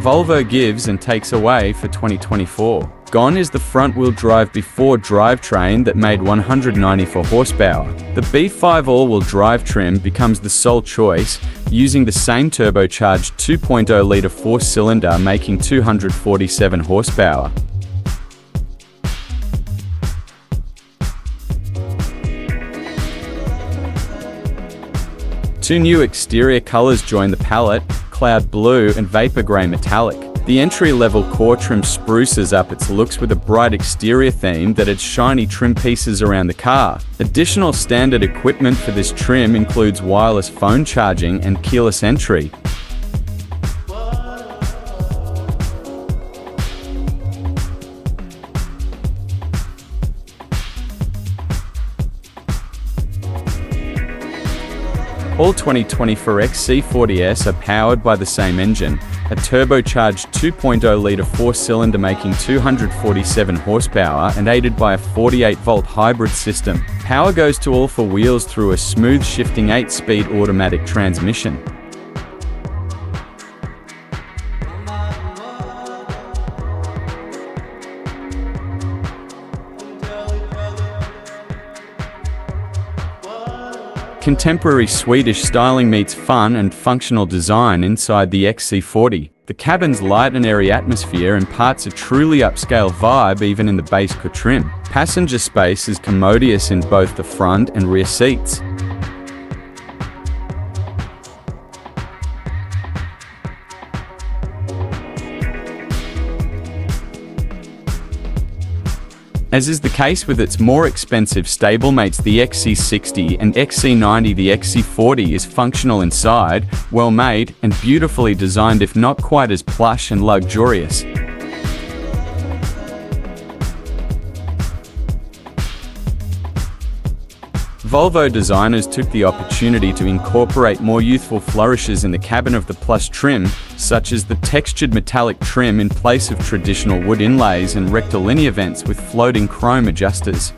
Volvo gives and takes away for 2024. Gone is the front-wheel drive before drivetrain that made 194 horsepower. The B5 all-wheel drive trim becomes the sole choice, using the same turbocharged 2.0-litre four-cylinder making 247 horsepower. Two new exterior colors join the palette, cloud blue and vapor grey metallic. The entry-level core trim spruces up its looks with a bright exterior theme that adds shiny trim pieces around the car. Additional standard equipment for this trim includes wireless phone charging and keyless entry. All 2024 XC40s are powered by the same engine, a turbocharged 2.0-litre four-cylinder making 247 horsepower and aided by a 48-volt hybrid system. Power goes to all four wheels through a smooth shifting 8-speed automatic transmission. Contemporary Swedish styling meets fun and functional design inside the XC40. The cabin's light and airy atmosphere imparts a truly upscale vibe even in the base core trim. Passenger space is commodious in both the front and rear seats. As is the case with its more expensive stablemates the XC60 and XC90, the XC40 is functional inside, well made, and beautifully designed, if not quite as plush and luxurious. Volvo designers took the opportunity to incorporate more youthful flourishes in the cabin of the Plus trim, such as the textured metallic trim in place of traditional wood inlays and rectilinear vents with floating chrome adjusters.